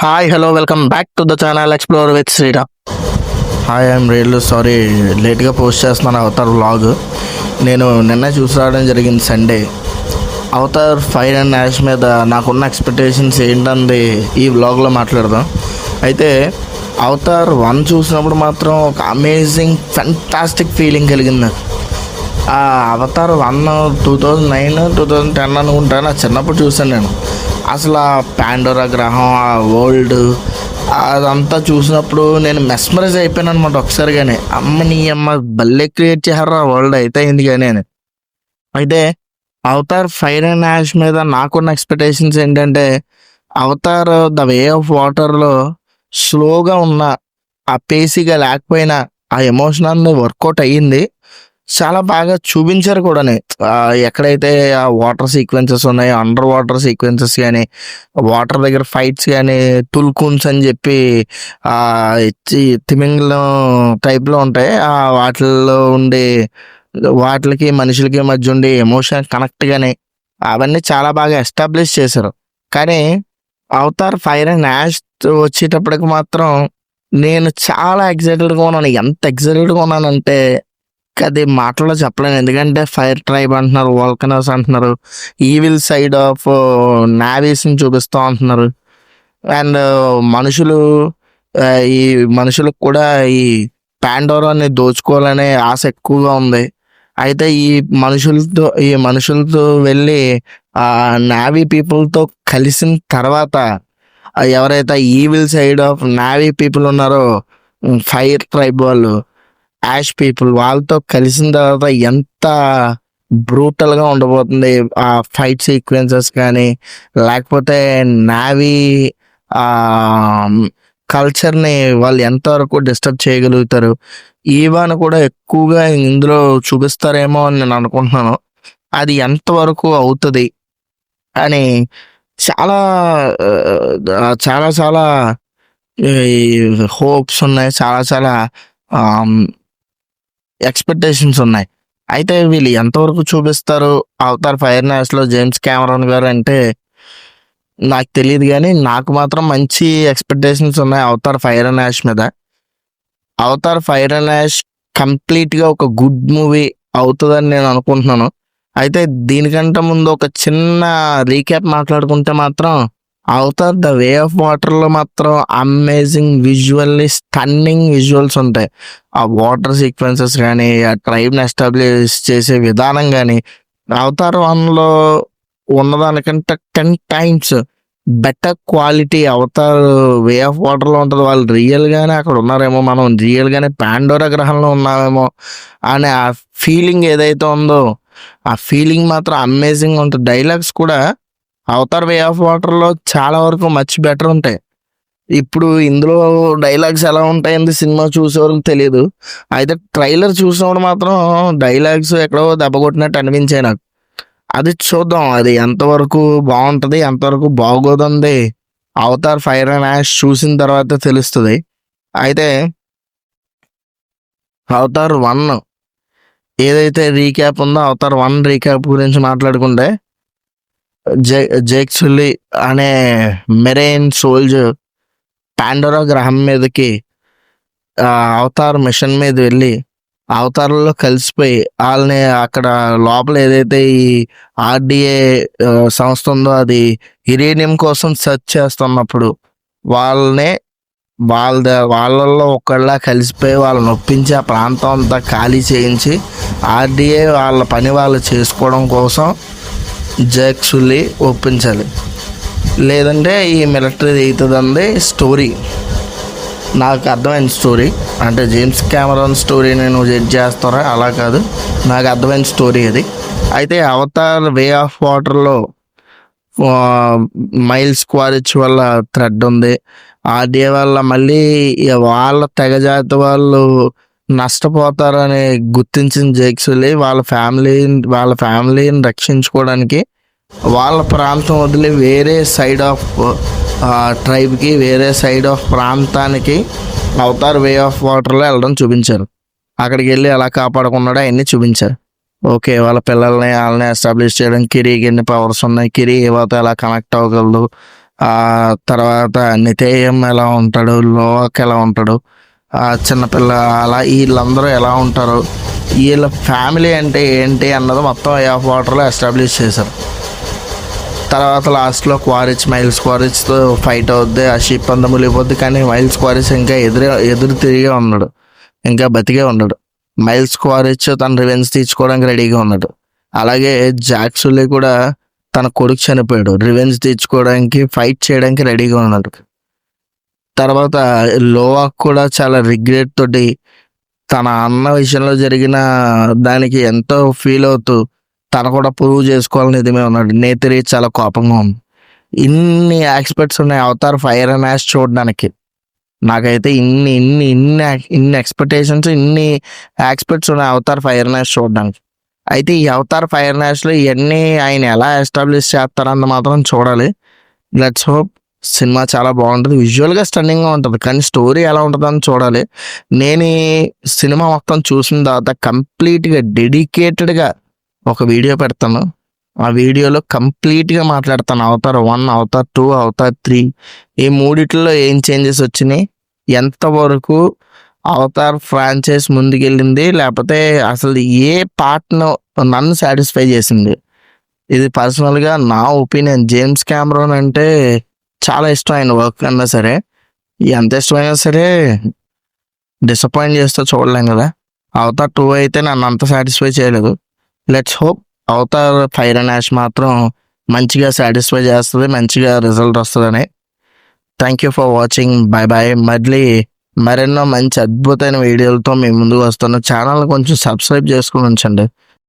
Hi hello welcome back to the channel explore with Sriram. Hi I'm real sorry లేట్గా post చేస్తున్నాను Avatar vlog. నేను నిన్న చూసి రావడం జరిగింది Sunday. Avatar fire and ash మీద నాకున్న ఎక్స్పెక్టేషన్స్ ఏంటంది ఈ వ్లాగ్లో మాట్లాడదాం. అయితే అవతార్ 1 చూసినప్పుడు మాత్రం ఒక అమేజింగ్ ఫెంటాస్టిక్ ఫీలింగ్ కలిగింది నాకు. ఆ అవతార్ 1 2009 2010 అనుకుంటా, నా చిన్నప్పుడు చూసాను నేను. అసలు ఆ పాండోరా గ్రహం, ఆ వరల్డ్, అదంతా చూసినప్పుడు నేను మెస్మరైజ్ అయిపోయాను అనమాట ఒకసారిగానే. నీ అమ్మ భలే క్రియేట్ చేశారు ఆ వరల్డ్ అయితే అయింది కానీ అని. అయితే అవతార్ ఫైర్ అండ్ యాష్ మీద నాకున్న ఎక్స్పెక్టేషన్స్ ఏంటంటే, అవతార్ ద వే ఆఫ్ వాటర్లో స్లోగా ఉన్న, ఆ పేసీగా లేకపోయినా ఆ ఎమోషన్ అన్ని వర్కౌట్ అయ్యింది. చాలా బాగా చూపించారు కూడాని. ఎక్కడైతే ఆ వాటర్ సీక్వెన్సెస్ ఉన్నాయో, అండర్ వాటర్ సీక్వెన్సెస్ కానీ, వాటర్ దగ్గర ఫైట్స్ కానీ, తుల్కున్స్ అని చెప్పి తిమింగలం టైప్లో ఉంటాయి. వాటిల్లో ఉండే వాటికి మనుషులకి మధ్య ఉండే ఎమోషన్ కనెక్ట్ కానీ అవన్నీ చాలా బాగా ఎస్టాబ్లిష్ చేశారు. కానీ అవతార్ ఫైర్ అండ్ యాష్ వచ్చేటప్పటికి మాత్రం నేను చాలా ఎక్సైటెడ్గా ఉన్నాను. ఎంత ఎక్సైటెడ్గా ఉన్నానంటే అది మాటల్లో చెప్పలేను. ఎందుకంటే ఫైర్ ట్రైబ్ అంటున్నారు, వోల్కనోస్ అంటున్నారు, ఈవిల్ సైడ్ ఆఫ్ నావీస్ని చూపిస్తూ అంటున్నారు. అండ్ మనుషులు, ఈ మనుషులకు కూడా ఈ పాండోరాని దోచుకోవాలనే ఆశ ఎక్కువగా ఉంది. అయితే ఈ మనుషులతో వెళ్ళి నావీ పీపుల్తో కలిసిన తర్వాత ఎవరైతే evil side of navy people ఉన్నారో, ఫైర్ ట్రైబ్ వాళ్ళు, యాష్ పీపుల్, వాళ్ళతో కలిసిన తర్వాత ఎంత బ్రూటల్గా ఉండబోతుంది ఆ ఫైట్ సీక్వెన్సెస్ కానీ, లేకపోతే నావీ కల్చర్ని వాళ్ళు ఎంతవరకు డిస్టర్బ్ చేయగలుగుతారు, ఈవాను కూడా ఎక్కువగా ఇందులో చూపిస్తారేమో అని నేను అనుకుంటున్నాను. అది ఎంతవరకు అవుతుంది అని చాలా చాలా చాలా హోప్స్ ఉన్నాయి, చాలా చాలా ఎక్స్పెక్టేషన్స్ ఉన్నాయి. అయితే వీళ్ళు ఎంతవరకు చూపిస్తారు అవతార్ ఫైర్ అండ్ యాష్లో జేమ్స్ కెమెరాన్ గారు అంటే నాకు తెలియదు. కానీ నాకు మాత్రం మంచి ఎక్స్పెక్టేషన్స్ ఉన్నాయి అవతార్ ఫైర్ అండ్ యాష్ మీద. అవతార్ ఫైర్ అండ్ యాష్ కంప్లీట్గా ఒక గుడ్ మూవీ అవుతుందని నేను అనుకుంటున్నాను. అయితే దీనికంటే ముందు ఒక చిన్న రీక్యాప్ మాట్లాడుకుంటే మాత్రం, అవతార్ ద వే ఆఫ్ వాటర్లో మాత్రం అమేజింగ్ విజువల్లీ స్టన్నింగ్ విజువల్స్ ఉంటాయి. ఆ వాటర్ సీక్వెన్సెస్ కానీ, ఆ ట్రైబ్ని ఎస్టాబ్లిష్ చేసే విధానం కానీ, అవతార్ 1లో ఉన్నదానికంటే 10 times better quality avatar way of వాటర్లో ఉంటుంది. వాళ్ళు రియల్గానే అక్కడ ఉన్నారేమో, మనం రియల్గానే పాండోరా గ్రహంలో ఉన్నామేమో అనే ఆ ఫీలింగ్ ఏదైతే ఉందో, ఆ ఫీలింగ్ మాత్రం అమేజింగ్ ఉంటుంది. డైలాగ్స్ కూడా అవతార్ వే ఆఫ్ వాటర్లో చాలా వరకు మచ్ బెటర్ ఉంటాయి. ఇప్పుడు ఇందులో డైలాగ్స్ ఎలా ఉంటాయండి సినిమా చూసేవారికి తెలియదు. అయితే ట్రైలర్ చూసినప్పుడు మాత్రం డైలాగ్స్ ఎక్కడో దెబ్బ కొట్టినట్టు అనిపించాయి నాకు. అది చూద్దాం, అది ఎంతవరకు బాగుంటుంది, ఎంతవరకు బాగోదండి అవతార్ ఫైర్ అండ్ యాష్ చూసిన తర్వాత తెలుస్తుంది. అయితే అవతార్ 1 ఏదైతే రీక్యాప్ ఉందో, అవతార్ 1 రీక్యాప్ గురించి మాట్లాడుకుంటే, జేక్ సుల్లీ అనే మెరైన్ సోల్జర్ పాండోరా గ్రహం మీదకి అవతార్ మిషన్ మీద వెళ్ళి అవతారంలో కలిసిపోయి వాళ్ళని అక్కడ లోపల ఏదైతే ఈ ఆర్డిఏ సంస్థ ఉందో అది యురేనియం కోసం సెర్చ్ చేస్తున్నప్పుడు వాళ్ళల్లో ఒకళ్ళ కలిసిపోయి వాళ్ళని ఒప్పించి ఆ ప్రాంతం అంతా ఖాళీ చేయించి ఆర్డిఏ వాళ్ళ పని వాళ్ళు చేసుకోవడం కోసం జేక్ సుల్లీ ఒప్పించాలి. లేదంటే ఈ మిలిటరీ అవుతుందండి స్టోరీ. నాకు అర్థమైన స్టోరీ అంటే జేమ్స్ కెమెరాన్ స్టోరీ నేను జడ్జ్ చేస్తారా అలా కాదు, నాకు అర్థమైన స్టోరీ అది. అయితే అవతార్ వే ఆఫ్ వాటర్లో మైల్స్ క్వారిచ్ వల్ల థ్రెడ్ ఉంది. ఆర్డిఏ వల్ల మళ్ళీ వాళ్ళ తెగజాతి వాళ్ళు నష్టపోతారని గుర్తించిన జేక్ సుల్లీ వాళ్ళ ఫ్యామిలీని రక్షించుకోవడానికి వాళ్ళ ప్రాంతం వదిలి వేరే సైడ్ ఆఫ్ ట్రైబ్కి, వేరే సైడ్ ఆఫ్ ప్రాంతానికి అవతార్ వే ఆఫ్ వాటర్లో వెళ్ళడం చూపించారు. అక్కడికి వెళ్ళి ఎలా కాపాడుకున్నాడో అవన్నీ చూపించారు. ఓకే, వాళ్ళ పిల్లల్ని వాళ్ళని ఎస్టాబ్లిష్ చేయడం, కిరీకి ఎన్ని పవర్స్ ఉన్నాయి, కిరీ ఏవతో ఎలా కనెక్ట్ అవ్వగలదు, ఆ తర్వాత నితేయం ఎలా ఉంటాడు, లోక్ ఎలా ఉంటాడు, ఆ చిన్నపిల్ల అలా వీళ్ళందరూ ఎలా ఉంటారు, వీళ్ళ ఫ్యామిలీ అంటే ఏంటి అన్నది మొత్తం ఐ ఆఫ్ వాటర్లో ఎస్టాబ్లిష్ చేశారు. తర్వాత లాస్ట్లో మైల్స్ క్వారిచ్తో ఫైట్ అవుద్ది, ఆ షిప్ అంతా మునిగిపోద్ది. కానీ మైల్స్ క్వారిచ్ ఇంకా ఎదురు తిరిగే ఉన్నాడు, ఇంకా బతికే ఉన్నాడు. మైల్స్ క్వారిచ్ తన రివెంజ్ తీర్చుకోవడానికి రెడీగా ఉన్నాడు. అలాగే జాక్ సుల్లీ కూడా తన కొడుకు చనిపోయాడు, రివెంజ్ తీర్చుకోవడానికి ఫైట్ చేయడానికి రెడీగా ఉన్నాడు. తర్వాత లోవాక్ కూడా చాలా రిగ్రెట్ తోటి తన అన్న విషయంలో జరిగిన దానికి ఎంతో ఫీల్ అవుతూ తను కూడా ప్రూవ్ చేసుకోవాలని ఇదిమే ఉన్నాడు. నేత్రి చాలా కోపంగా ఉంది. ఇన్ని ఆస్పెక్ట్స్ ఉన్నాయి అవతార్ ఫైర్ అండ్ యాష్ చూడడానికి. నాకైతే ఇన్ని ఎక్స్పెక్టేషన్స్, ఇన్ని ఆస్పెక్ట్స్ ఉన్నాయి అవతార్ ఫైర్ అండ్ యాష్ చూడడానికి. అయితే ఈ అవతార్ ఫైర్ అండ్ యాష్లో ఇవన్నీ ఆయన ఎలా ఎస్టాబ్లిష్ చేస్తారన్న మాత్రం చూడాలి. Let's hope. సినిమా చాలా బాగుంటుంది, విజువల్గా స్టన్నింగ్గా ఉంటుంది, కానీ స్టోరీ ఎలా ఉంటుందని చూడాలి. నేను ఈ సినిమా మొత్తం చూసిన తర్వాత కంప్లీట్గా డెడికేటెడ్గా ఒక వీడియో పెడతాను. ఆ వీడియోలో కంప్లీట్గా మాట్లాడతాను అవతార్ 1, అవతార్ 2, అవతార్ 3 ఈ మూడిట్లో ఏం చేంజెస్ వచ్చినాయి, ఎంతవరకు అవతార్ ఫ్రాంచైజ్ ముందుకెళ్ళింది, లేకపోతే అసలు ఏ పార్ట్ను నన్ను సాటిస్ఫై చేసింది. ఇది పర్సనల్గా నా ఒపీనియన్. జేమ్స్ కెమెరాన్ అంటే చాలా ఇష్టం, ఆయన వర్క్ అన్నా సరే. ఎంత ఇష్టమైనా సరే డిసప్పాయింట్ చేస్తే చూడలేం కదా. అవతార్ 2 అయితే నన్ను అంత సాటిస్ఫై చేయలేదు. Let's hope Avatar fire and ash మాత్రం మంచిగా సాటిస్ఫై చేస్తుంది, మంచిగా రిజల్ట్ వస్తుందని. Thank you for watching. Bye bye. మళ్ళీ మరెన్నో మంచి అద్భుతమైన వీడియోలతో మీ ముందుకు వస్తున్న ఛానల్ కొంచెం సబ్స్క్రైబ్ చేసుకుని ఉంచండి.